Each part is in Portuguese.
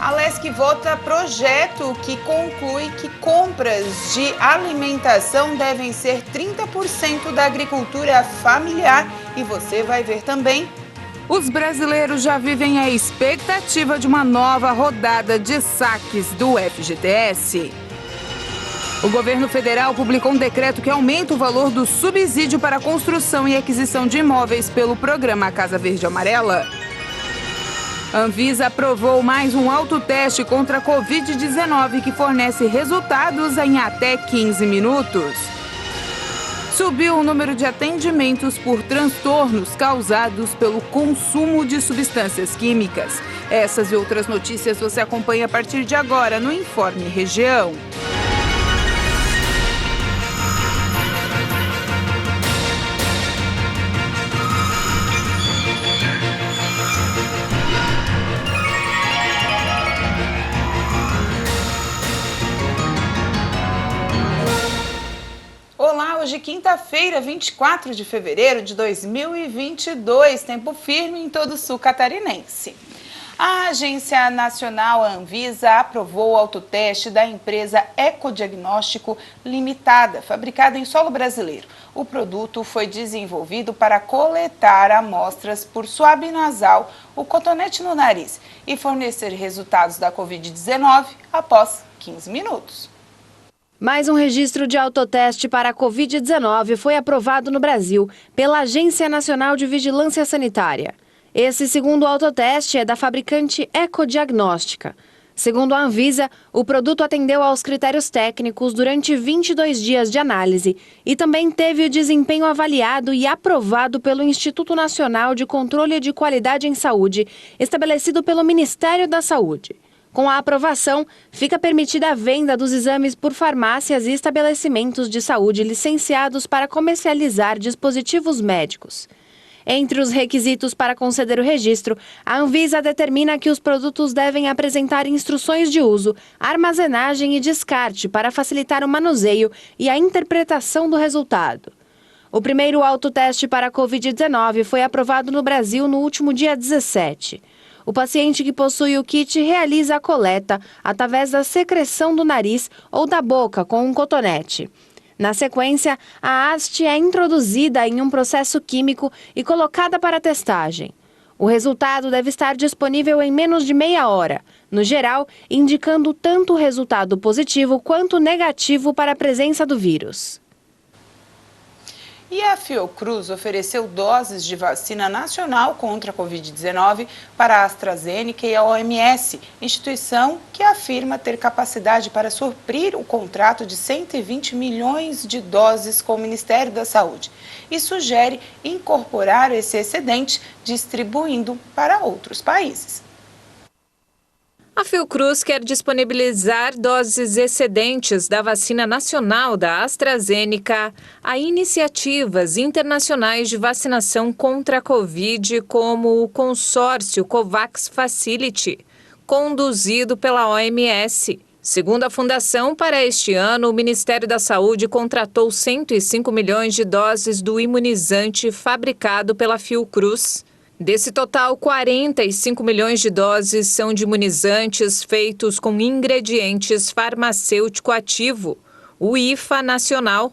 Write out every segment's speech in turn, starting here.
A Lesc vota projeto que conclui que compras de alimentação devem ser 30% da agricultura familiar. E você vai ver também. Os brasileiros já vivem a expectativa de uma nova rodada de saques do FGTS. O governo federal publicou um decreto que aumenta o valor do subsídio para a construção e aquisição de imóveis pelo programa Casa Verde Amarela. A Anvisa aprovou mais um autoteste contra a Covid-19 que fornece resultados em até 15 minutos. Subiu o número de atendimentos por transtornos causados pelo consumo de substâncias químicas. Essas e outras notícias você acompanha a partir de agora no Informe Região. Olá, hoje quinta-feira, 24 de fevereiro de 2022, tempo firme em todo o sul catarinense. A Agência Nacional, a Anvisa, aprovou o autoteste da empresa Ecodiagnóstico Limitada, fabricada em solo brasileiro. O produto foi desenvolvido para coletar amostras por suave nasal, o cotonete no nariz, e fornecer resultados da Covid-19 após 15 minutos. Mais um registro de autoteste para a Covid-19 foi aprovado no Brasil pela Agência Nacional de Vigilância Sanitária. Esse segundo autoteste é da fabricante Ecodiagnóstica. Segundo a Anvisa, o produto atendeu aos critérios técnicos durante 22 dias de análise e também teve o desempenho avaliado e aprovado pelo Instituto Nacional de Controle de Qualidade em Saúde, estabelecido pelo Ministério da Saúde. Com a aprovação, fica permitida a venda dos exames por farmácias e estabelecimentos de saúde licenciados para comercializar dispositivos médicos. Entre os requisitos para conceder o registro, a Anvisa determina que os produtos devem apresentar instruções de uso, armazenagem e descarte para facilitar o manuseio e a interpretação do resultado. O primeiro autoteste para a Covid-19 foi aprovado no Brasil no último dia 17. O paciente que possui o kit realiza a coleta através da secreção do nariz ou da boca com um cotonete. Na sequência, a haste é introduzida em um processo químico e colocada para testagem. O resultado deve estar disponível em menos de meia hora, no geral, indicando tanto o resultado positivo quanto negativo para a presença do vírus. E a Fiocruz ofereceu doses de vacina nacional contra a Covid-19 para a AstraZeneca e a OMS, instituição que afirma ter capacidade para suprir o contrato de 120 milhões de doses com o Ministério da Saúde e sugere incorporar esse excedente distribuindo para outros países. A Fiocruz quer disponibilizar doses excedentes da vacina nacional da AstraZeneca a iniciativas internacionais de vacinação contra a Covid, como o consórcio COVAX Facility, conduzido pela OMS. Segundo a Fundação, para este ano, o Ministério da Saúde contratou 105 milhões de doses do imunizante fabricado pela Fiocruz. Desse total, 45 milhões de doses são de imunizantes feitos com ingredientes farmacêutico ativo, o IFA nacional.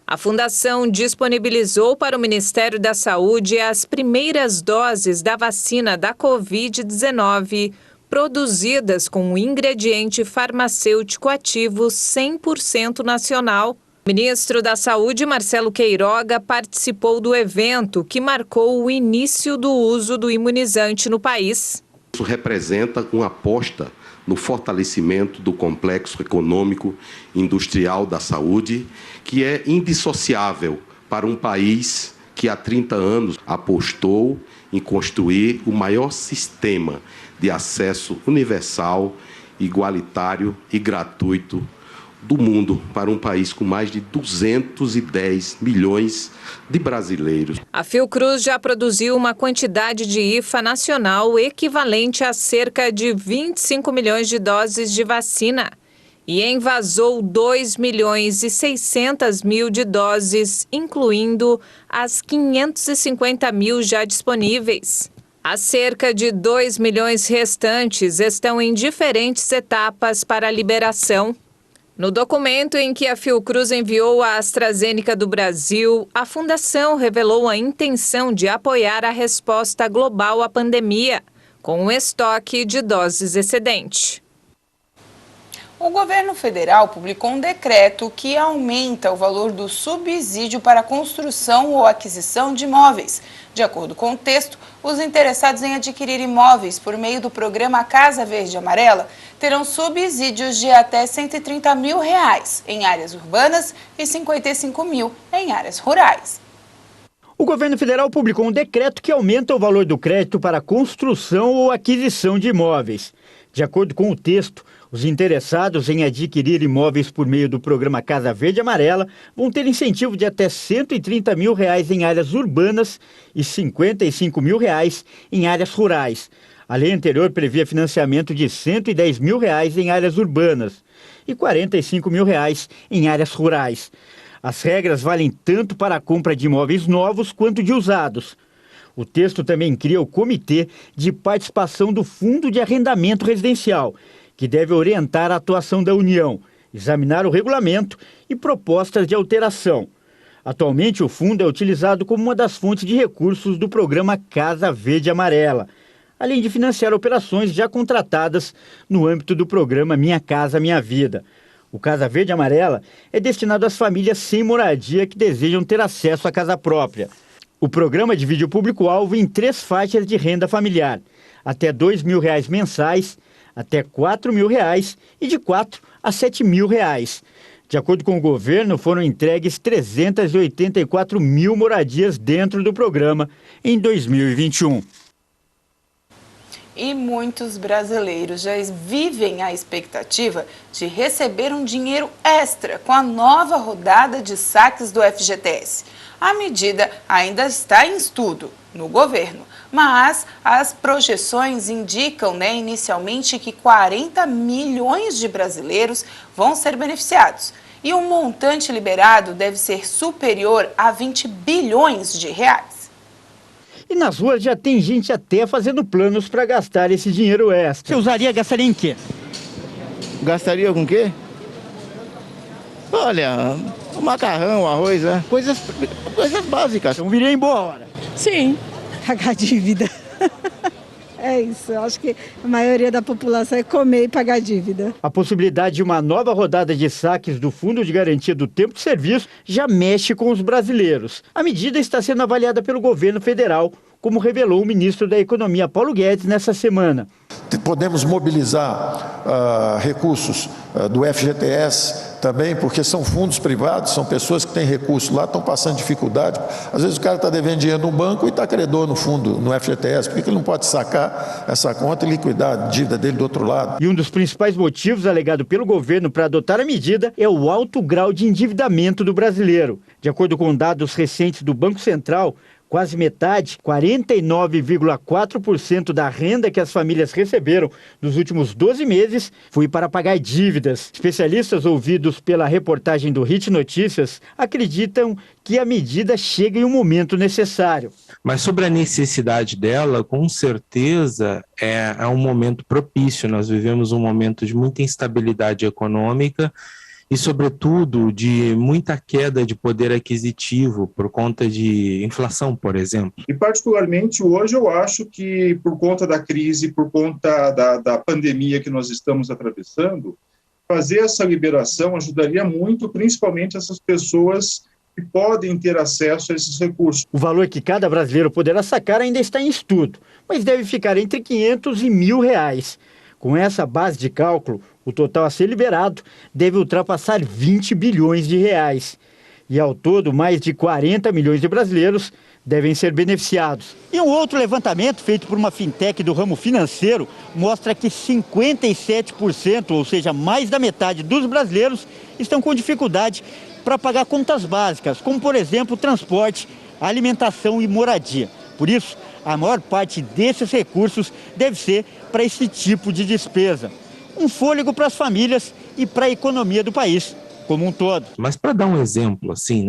A Fundação disponibilizou para o Ministério da Saúde as primeiras doses da vacina da Covid-19, produzidas com o ingrediente farmacêutico ativo 100% nacional. O ministro da Saúde, Marcelo Queiroga, participou do evento que marcou o início do uso do imunizante no país. Isso representa uma aposta no fortalecimento do complexo econômico e industrial da saúde, que é indissociável para um país que há 30 anos apostou em construir o maior sistema de acesso universal, igualitário e gratuito do mundo, para um país com mais de 210 milhões de brasileiros. A Fiocruz já produziu uma quantidade de IFA nacional equivalente a cerca de 25 milhões de doses de vacina e envasou 2 milhões e 600 mil de doses, incluindo as 550 mil já disponíveis. As cerca de 2 milhões restantes estão em diferentes etapas para a liberação. No documento em que a Fiocruz enviou à AstraZeneca do Brasil, a fundação revelou a intenção de apoiar a resposta global à pandemia, com um estoque de doses excedente. O governo federal publicou um decreto que aumenta o valor do subsídio para a construção ou aquisição de imóveis. De acordo com o texto, os interessados em adquirir imóveis por meio do programa Casa Verde e Amarela terão subsídios de até R$ 130 mil em áreas urbanas e R$ 55 mil em áreas rurais. O governo federal publicou um decreto que aumenta o valor do crédito para a construção ou aquisição de imóveis. De acordo com o texto, os interessados em adquirir imóveis por meio do programa Casa Verde e Amarela vão ter incentivo de até R$ 130 mil em áreas urbanas e R$ 55 mil em áreas rurais. A lei anterior previa financiamento de R$ 110 mil em áreas urbanas e R$ 45 mil em áreas rurais. As regras valem tanto para a compra de imóveis novos quanto de usados. O texto também cria o Comitê de Participação do Fundo de Arrendamento Residencial, que deve orientar a atuação da União, examinar o regulamento e propostas de alteração. Atualmente, o fundo é utilizado como uma das fontes de recursos do programa Casa Verde e Amarela, além de financiar operações já contratadas no âmbito do programa Minha Casa Minha Vida. O Casa Verde e Amarela é destinado às famílias sem moradia que desejam ter acesso à casa própria. O programa divide o público-alvo em 3 faixas de renda familiar, até R$ 2 mil mensais, até R$ 4 mil e de R$ 4 a R$ 7 mil. De acordo com o governo, foram entregues 384 mil moradias dentro do programa em 2021. E muitos brasileiros já vivem a expectativa de receber um dinheiro extra com a nova rodada de saques do FGTS. A medida ainda está em estudo no governo, mas as projeções indicam, inicialmente, que 40 milhões de brasileiros vão ser beneficiados. E o montante liberado deve ser superior a 20 bilhões de reais. E nas ruas já tem gente até fazendo planos para gastar esse dinheiro extra. Você gastaria em quê? Gastaria com o quê? Olha, o macarrão, o arroz, né? Coisas básicas. Então viria em boa hora. Sim, pagar dívida. É isso, eu acho que a maioria da população é comer e pagar dívida. A possibilidade de uma nova rodada de saques do Fundo de Garantia do Tempo de Serviço já mexe com os brasileiros. A medida está sendo avaliada pelo governo federal, como revelou o ministro da Economia, Paulo Guedes, nessa semana. Podemos mobilizar recursos do FGTS também, porque são fundos privados, são pessoas que têm recursos lá, estão passando dificuldade. Às vezes o cara está devendo dinheiro no banco e está credor no fundo, no FGTS. Por que ele não pode sacar essa conta e liquidar a dívida dele do outro lado? E um dos principais motivos alegado pelo governo para adotar a medida é o alto grau de endividamento do brasileiro. De acordo com dados recentes do Banco Central, quase metade, 49,4% da renda que as famílias receberam nos últimos 12 meses foi para pagar dívidas. Especialistas ouvidos pela reportagem do Hit Notícias acreditam que a medida chega em um momento necessário. Mas sobre a necessidade dela, com certeza é um momento propício. Nós vivemos um momento de muita instabilidade econômica e, sobretudo, de muita queda de poder aquisitivo por conta de inflação, por exemplo. E, particularmente, hoje eu acho que, por conta da crise, por conta da pandemia que nós estamos atravessando, fazer essa liberação ajudaria muito, principalmente essas pessoas que podem ter acesso a esses recursos. O valor que cada brasileiro poderá sacar ainda está em estudo, mas deve ficar entre R$ 500 e R$ 1.000. Com essa base de cálculo, o total a ser liberado deve ultrapassar 20 bilhões de reais. E ao todo, mais de 40 milhões de brasileiros devem ser beneficiados. E um outro levantamento feito por uma fintech do ramo financeiro mostra que 57%, ou seja, mais da metade dos brasileiros, estão com dificuldade para pagar contas básicas, como por exemplo transporte, alimentação e moradia. Por isso, a maior parte desses recursos deve ser para esse tipo de despesa. Um fôlego para as famílias e para a economia do país como um todo. Mas para dar um exemplo assim,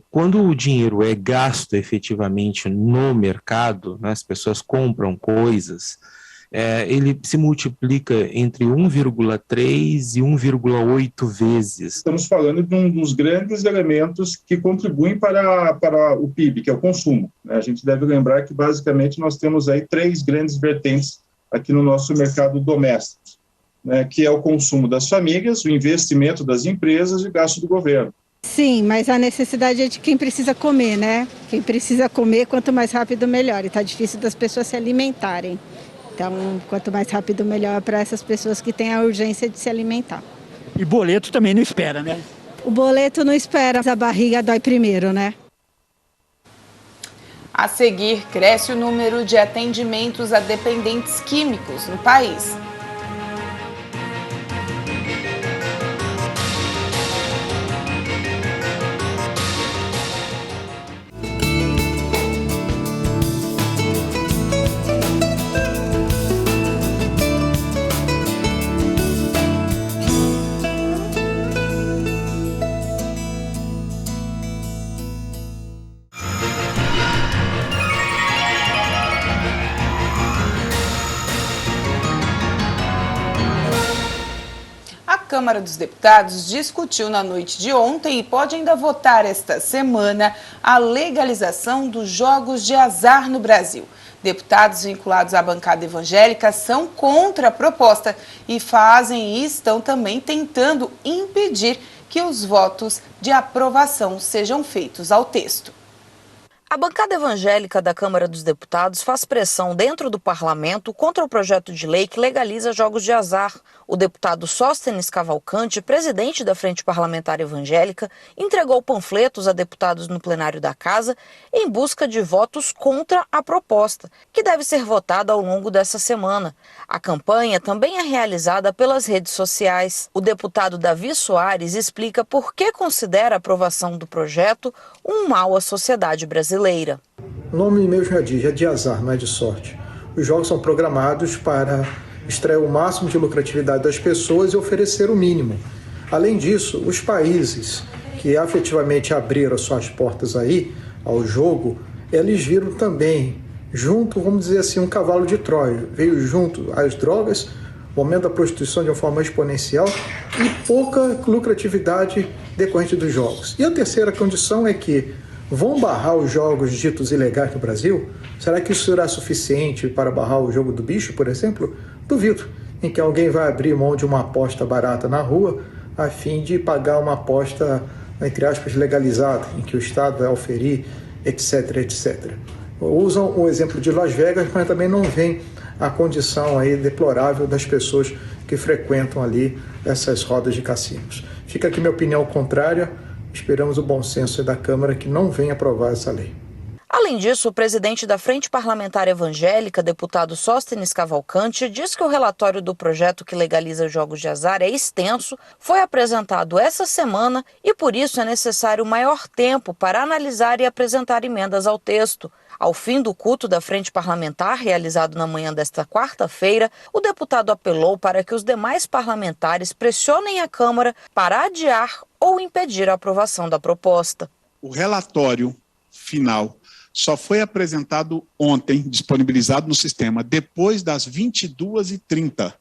Quando o dinheiro é gasto efetivamente no mercado, né, as pessoas compram coisas, ele se multiplica entre 1,3 e 1,8 vezes. Estamos falando de um dos grandes elementos que contribuem para o PIB, que é o consumo. A gente deve lembrar que, basicamente, nós temos aí 3 grandes vertentes aqui no nosso mercado doméstico, né, que é o consumo das famílias, o investimento das empresas e o gasto do governo. Sim, mas a necessidade é de quem precisa comer, né? Quem precisa comer, quanto mais rápido, melhor. E está difícil das pessoas se alimentarem. Então, quanto mais rápido, melhor para essas pessoas que têm a urgência de se alimentar. E boleto também não espera, né? O boleto não espera, a barriga dói primeiro, né? A seguir, cresce o número de atendimentos a dependentes químicos no país. A Câmara dos Deputados discutiu na noite de ontem e pode ainda votar esta semana a legalização dos jogos de azar no Brasil. Deputados vinculados à bancada evangélica são contra a proposta e estão também tentando impedir que os votos de aprovação sejam feitos ao texto. A bancada evangélica da Câmara dos Deputados faz pressão dentro do parlamento contra o projeto de lei que legaliza jogos de azar. O deputado Sóstenes Cavalcante, presidente da Frente Parlamentar Evangélica, entregou panfletos a deputados no plenário da Casa em busca de votos contra a proposta, que deve ser votada ao longo dessa semana. A campanha também é realizada pelas redes sociais. O deputado Davi Soares explica por que considera a aprovação do projeto um mal à sociedade brasileira. O nome mesmo já diz, é de azar, não é de sorte. Os jogos são programados para extrair o máximo de lucratividade das pessoas e oferecer o mínimo. Além disso, os países que efetivamente abriram suas portas aí ao jogo, eles viram também, junto, vamos dizer assim, um cavalo de Troia. Veio junto as drogas, o aumento da prostituição de uma forma exponencial e pouca lucratividade decorrente dos jogos. E a terceira condição é que vão barrar os jogos ditos ilegais no Brasil? Será que isso será suficiente para barrar o jogo do bicho, por exemplo? Duvido, em que alguém vai abrir mão de uma aposta barata na rua a fim de pagar uma aposta, entre aspas, legalizada, em que o Estado vai oferir, etc, etc. Usam o exemplo de Las Vegas, mas também não vem a condição aí deplorável das pessoas que frequentam ali essas rodas de cassinos. Fica aqui minha opinião contrária. Esperamos o bom senso da Câmara que não venha aprovar essa lei. Além disso, o presidente da Frente Parlamentar Evangélica, deputado Sóstenes Cavalcante, diz que o relatório do projeto que legaliza jogos de azar é extenso, foi apresentado essa semana e por isso é necessário maior tempo para analisar e apresentar emendas ao texto. Ao fim do culto da Frente Parlamentar, realizado na manhã desta quarta-feira, o deputado apelou para que os demais parlamentares pressionem a Câmara para adiar ou impedir a aprovação da proposta. O relatório final só foi apresentado ontem, disponibilizado no sistema, depois das 22h30.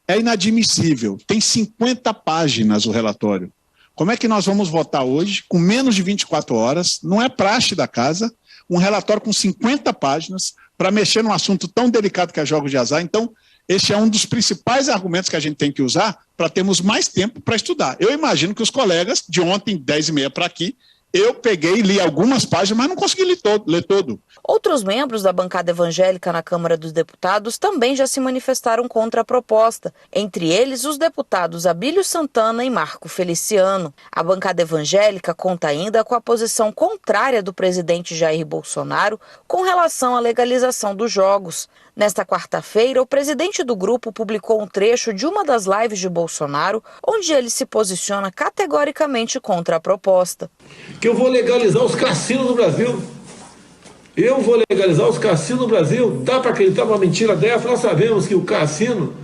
É inadmissível. Tem 50 páginas o relatório. Como é que nós vamos votar hoje, com menos de 24 horas, não é praxe da casa, um relatório com 50 páginas para mexer num assunto tão delicado que é jogos de azar? Então, este é um dos principais argumentos que a gente tem que usar para termos mais tempo para estudar. Eu imagino que os colegas, de ontem, 10h30 para aqui, eu peguei e li algumas páginas, mas não consegui ler todo. Outros membros da bancada evangélica na Câmara dos Deputados também já se manifestaram contra a proposta, entre eles os deputados Abílio Santana e Marco Feliciano. A bancada evangélica conta ainda com a posição contrária do presidente Jair Bolsonaro com relação à legalização dos jogos. Nesta quarta-feira, o presidente do grupo publicou um trecho de uma das lives de Bolsonaro, onde ele se posiciona categoricamente contra a proposta. Que eu vou legalizar os cassinos no Brasil. Eu vou legalizar os cassinos no Brasil. Dá para acreditar numa mentira dessa? Nós sabemos que o cassino,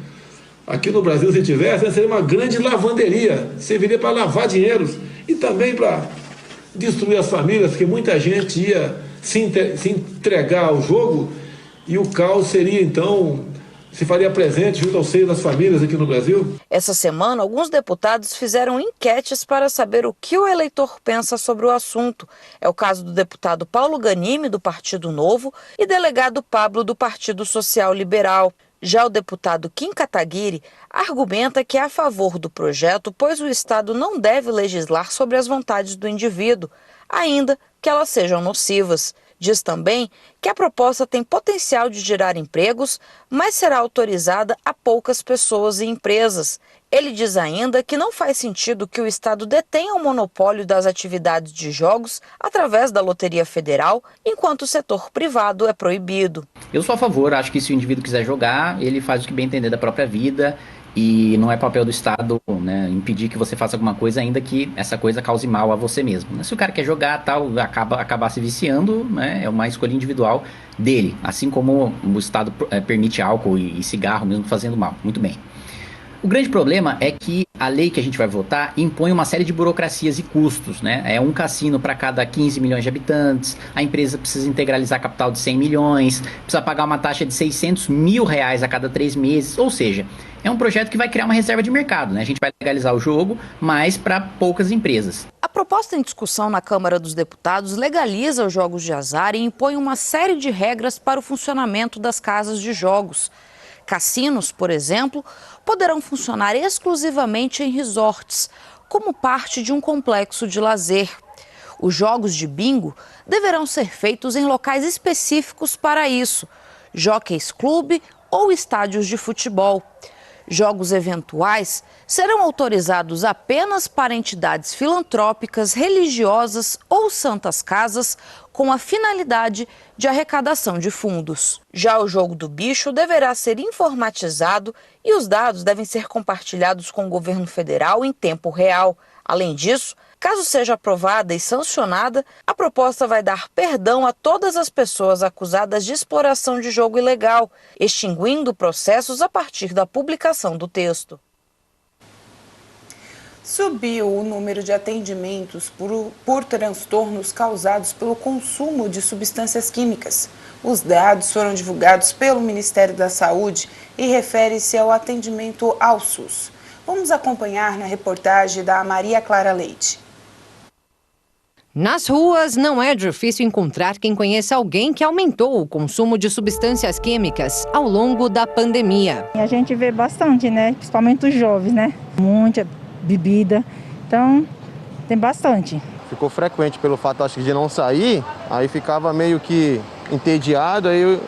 aqui no Brasil, se tivesse, seria uma grande lavanderia. Serviria para lavar dinheiros e também para destruir as famílias, porque muita gente ia se entregar ao jogo e o caos seria, então, se faria presente junto ao seio das famílias aqui no Brasil. Essa semana, alguns deputados fizeram enquetes para saber o que o eleitor pensa sobre o assunto. É o caso do deputado Paulo Ganimi, do Partido Novo, e delegado Pablo, do Partido Social Liberal. Já o deputado Kim Kataguiri argumenta que é a favor do projeto, pois o Estado não deve legislar sobre as vontades do indivíduo, ainda que elas sejam nocivas. Diz também que a proposta tem potencial de gerar empregos, mas será autorizada a poucas pessoas e empresas. Ele diz ainda que não faz sentido que o Estado detenha o monopólio das atividades de jogos através da Loteria Federal, enquanto o setor privado é proibido. Eu sou a favor, acho que se o indivíduo quiser jogar, ele faz o que bem entender da própria vida. E não é papel do Estado, né, impedir que você faça alguma coisa, ainda que essa coisa cause mal a você mesmo. Se o cara quer jogar, tal, acabar se viciando, né, é uma escolha individual dele. Assim como o Estado permite álcool e cigarro mesmo fazendo mal. Muito bem. O grande problema é que a lei que a gente vai votar impõe uma série de burocracias e custos, né? É um cassino para cada 15 milhões de habitantes, a empresa precisa integralizar capital de 100 milhões, precisa pagar uma taxa de 600 mil reais a cada 3 meses, ou seja, é um projeto que vai criar uma reserva de mercado, né? A gente vai legalizar o jogo, mas para poucas empresas. A proposta em discussão na Câmara dos Deputados legaliza os jogos de azar e impõe uma série de regras para o funcionamento das casas de jogos. Cassinos, por exemplo, poderão funcionar exclusivamente em resorts, como parte de um complexo de lazer. Os jogos de bingo deverão ser feitos em locais específicos para isso, jockeys clube ou estádios de futebol. Jogos eventuais serão autorizados apenas para entidades filantrópicas, religiosas ou santas casas, com a finalidade de arrecadação de fundos. Já o jogo do bicho deverá ser informatizado e os dados devem ser compartilhados com o governo federal em tempo real. Além disso, caso seja aprovada e sancionada, a proposta vai dar perdão a todas as pessoas acusadas de exploração de jogo ilegal, extinguindo processos a partir da publicação do texto. Subiu o número de atendimentos por transtornos causados pelo consumo de substâncias químicas. Os dados foram divulgados pelo Ministério da Saúde e refere-se ao atendimento ao SUS. Vamos acompanhar na reportagem da Maria Clara Leite. Nas ruas, não é difícil encontrar quem conheça alguém que aumentou o consumo de substâncias químicas ao longo da pandemia. A gente vê bastante, né? Principalmente os jovens, né? Muita bebida, então tem bastante. Ficou frequente pelo fato, acho que, de não sair, aí ficava meio que entediado, aí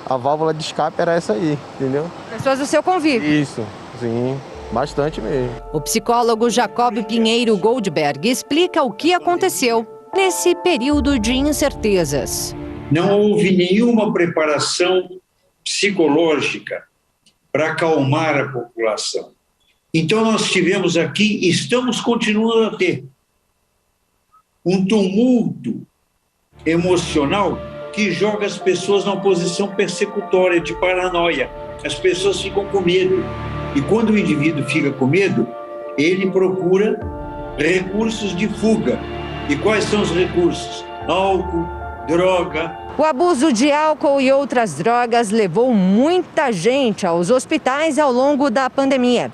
a válvula de escape era essa aí, entendeu? Pessoas do seu convívio. Isso, sim. Bastante mesmo. O psicólogo Jacob Pinheiro Goldberg explica o que aconteceu nesse período de incertezas. Não houve nenhuma preparação psicológica para acalmar a população. Então nós tivemos aqui, estamos continuando a ter, um tumulto emocional que joga as pessoas numa posição persecutória, de paranoia. As pessoas ficam com medo. E quando o indivíduo fica com medo, ele procura recursos de fuga. E quais são os recursos? Álcool, droga. O abuso de álcool e outras drogas levou muita gente aos hospitais ao longo da pandemia.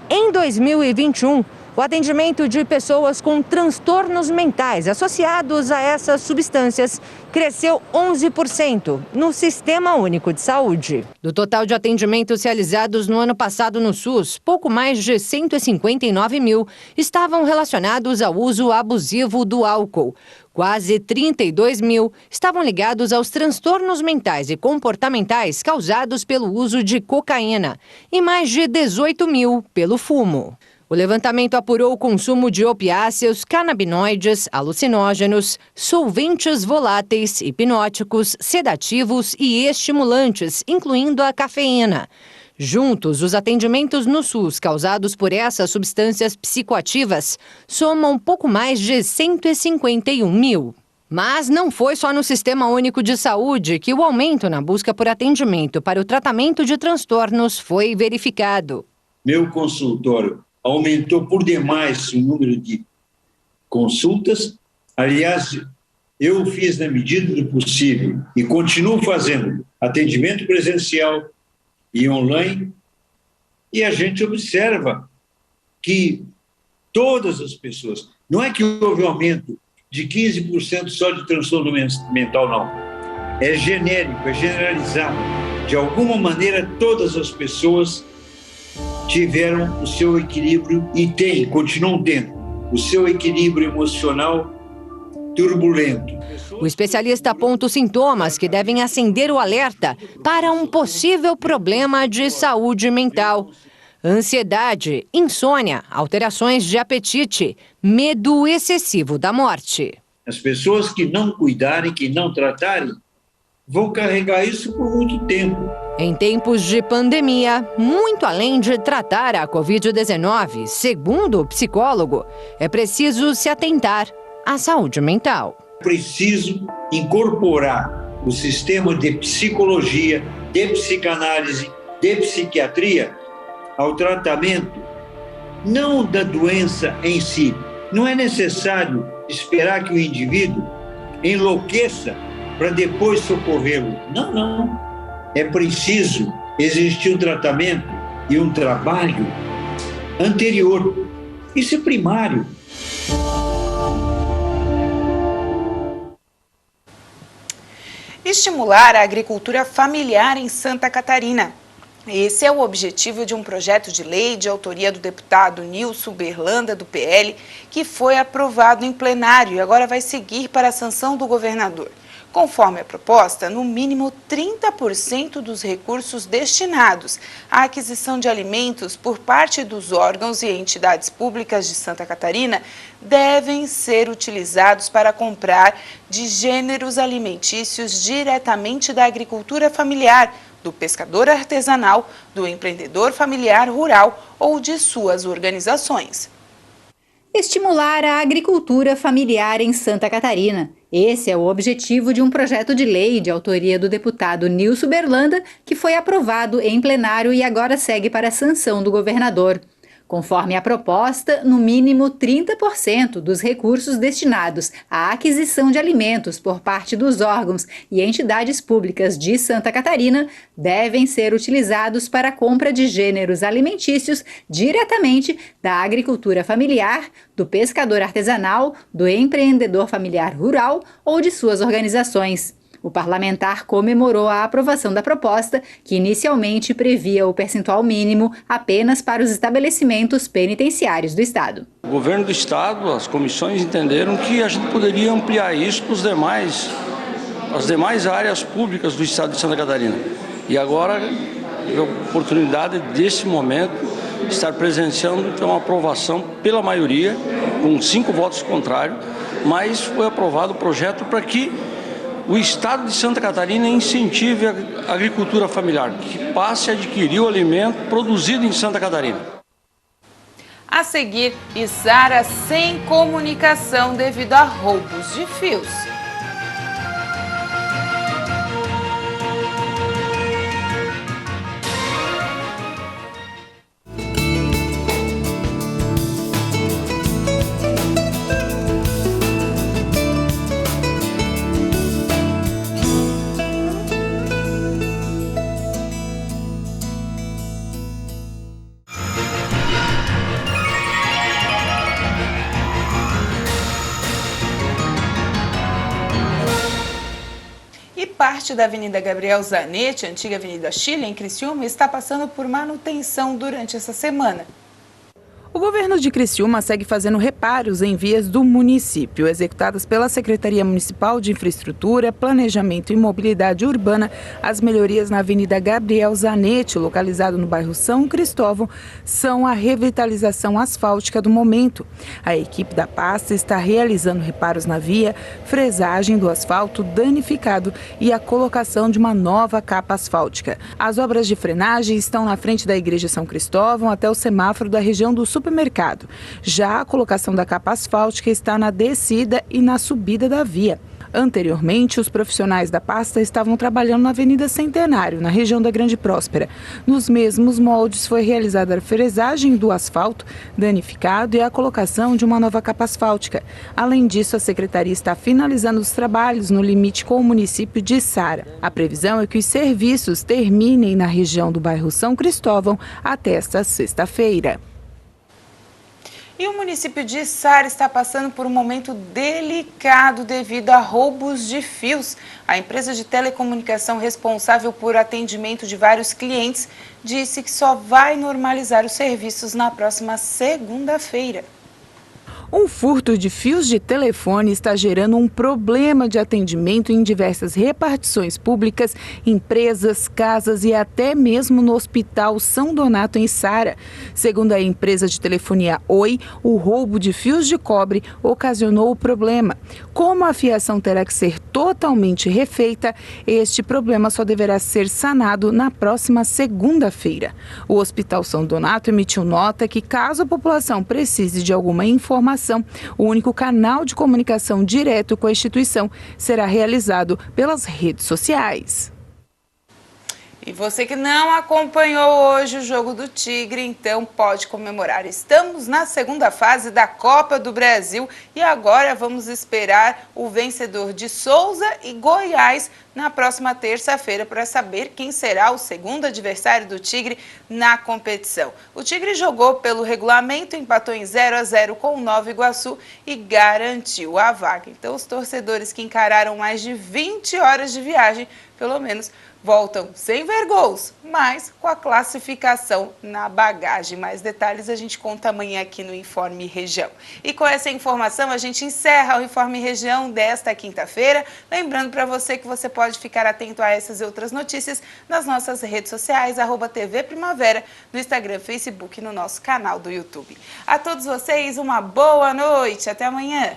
Em 2021, o atendimento de pessoas com transtornos mentais associados a essas substâncias cresceu 11% no Sistema Único de Saúde. Do total de atendimentos realizados no ano passado no SUS, pouco mais de 159 mil estavam relacionados ao uso abusivo do álcool. Quase 32 mil estavam ligados aos transtornos mentais e comportamentais causados pelo uso de cocaína e mais de 18 mil pelo fumo. O levantamento apurou o consumo de opiáceos, canabinoides, alucinógenos, solventes voláteis, hipnóticos, sedativos e estimulantes, incluindo a cafeína. Juntos, os atendimentos no SUS causados por essas substâncias psicoativas somam pouco mais de 151 mil. Mas não foi só no Sistema Único de Saúde que o aumento na busca por atendimento para o tratamento de transtornos foi verificado. Meu consultório aumentou por demais o número de consultas Aliás, eu fiz na medida do possível e continuo fazendo atendimento presencial e online, e a gente observa que todas as pessoas, não é que houve um aumento de 15% só de transtorno mental, não. É genérico, é generalizado. De alguma maneira, todas as pessoas tiveram o seu equilíbrio e continuam tendo o seu equilíbrio emocional turbulento. O especialista aponta os sintomas que devem acender o alerta para um possível problema de saúde mental. Ansiedade, insônia, alterações de apetite, medo excessivo da morte. As pessoas que não cuidarem, que não tratarem, vão carregar isso por muito tempo. Em tempos de pandemia, muito além de tratar a Covid-19, segundo o psicólogo, é preciso se atentar à saúde mental. Preciso incorporar o sistema de psicologia, de psicanálise, de psiquiatria ao tratamento, não da doença em si. Não é necessário esperar que o indivíduo enlouqueça para depois socorrê-lo. Não, não. É preciso existir um tratamento e um trabalho anterior. Isso é primário. Estimular a agricultura familiar em Santa Catarina. Esse é o objetivo de um projeto de lei de autoria do deputado Nilson Berlanda, do PL, que foi aprovado em plenário e agora vai seguir para a sanção do governador. Conforme a proposta, no mínimo 30% dos recursos destinados à aquisição de alimentos por parte dos órgãos e entidades públicas de Santa Catarina devem ser utilizados para comprar de gêneros alimentícios diretamente da agricultura familiar, do pescador artesanal, do empreendedor familiar rural ou de suas organizações. Estimular a agricultura familiar em Santa Catarina. Esse é o objetivo de um projeto de lei de autoria do deputado Nilson Berlanda, que foi aprovado em plenário e agora segue para a sanção do governador. Conforme a proposta, no mínimo 30% dos recursos destinados à aquisição de alimentos por parte dos órgãos e entidades públicas de Santa Catarina devem ser utilizados para a compra de gêneros alimentícios diretamente da agricultura familiar, do pescador artesanal, do empreendedor familiar rural ou de suas organizações. O parlamentar comemorou a aprovação da proposta, que inicialmente previa o percentual mínimo apenas para os estabelecimentos penitenciários do Estado. O governo do Estado, as comissões entenderam que a gente poderia ampliar isso para as demais áreas públicas do Estado de Santa Catarina. E agora, a oportunidade desse momento, estar presenciando então, a aprovação pela maioria, com 5 votos contrários, mas foi aprovado o projeto para que o Estado de Santa Catarina incentive a agricultura familiar, que passe a adquirir o alimento produzido em Santa Catarina. A seguir, Içara sem comunicação devido a roubos de fios. Parte da Avenida Gabriel Zanetti, antiga Avenida Chile, em Criciúma, está passando por manutenção durante essa semana. O governo de Criciúma segue fazendo reparos em vias do município, executadas pela Secretaria Municipal de Infraestrutura, Planejamento e Mobilidade Urbana. As melhorias na Avenida Gabriel Zanetti, localizado no bairro São Cristóvão, são a revitalização asfáltica do momento. A equipe da pasta está realizando reparos na via, fresagem do asfalto danificado e a colocação de uma nova capa asfáltica. As obras de frenagem estão na frente da Igreja São Cristóvão até o semáforo da região do supermercado. Já a colocação da capa asfáltica está na descida e na subida da via. Anteriormente, os profissionais da pasta estavam trabalhando na Avenida Centenário, na região da Grande Próspera. Nos mesmos moldes foi realizada a fresagem do asfalto danificado e a colocação de uma nova capa asfáltica. Além disso, a secretaria está finalizando os trabalhos no limite com o município de Sara. A previsão é que os serviços terminem na região do bairro São Cristóvão até esta sexta-feira. E o município de Sara está passando por um momento delicado devido a roubos de fios. A empresa de telecomunicação responsável por atendimento de vários clientes disse que só vai normalizar os serviços na próxima segunda-feira. Um furto de fios de telefone está gerando um problema de atendimento em diversas repartições públicas, empresas, casas e até mesmo no Hospital São Donato, em Sara. Segundo a empresa de telefonia Oi, o roubo de fios de cobre ocasionou o problema. Como a fiação terá que ser totalmente refeita, este problema só deverá ser sanado na próxima segunda-feira. O Hospital São Donato emitiu nota que, caso a população precise de alguma informação, o único canal de comunicação direto com a instituição será realizado pelas redes sociais. E você que não acompanhou hoje o jogo do Tigre, então pode comemorar. Estamos na segunda fase da Copa do Brasil e agora vamos esperar o vencedor de Souza e Goiás na próxima terça-feira para saber quem será o segundo adversário do Tigre na competição. O Tigre jogou pelo regulamento, empatou em 0-0 com o Nova Iguaçu e garantiu a vaga. Então os torcedores que encararam mais de 20 horas de viagem, pelo menos, voltam sem ver gols, mas com a classificação na bagagem. Mais detalhes a gente conta amanhã aqui no Informe Região. E com essa informação a gente encerra o Informe Região desta quinta-feira. Lembrando para você que você pode ficar atento a essas e outras notícias nas nossas redes sociais, @TV Primavera, no Instagram, Facebook e no nosso canal do YouTube. A todos vocês, uma boa noite. Até amanhã.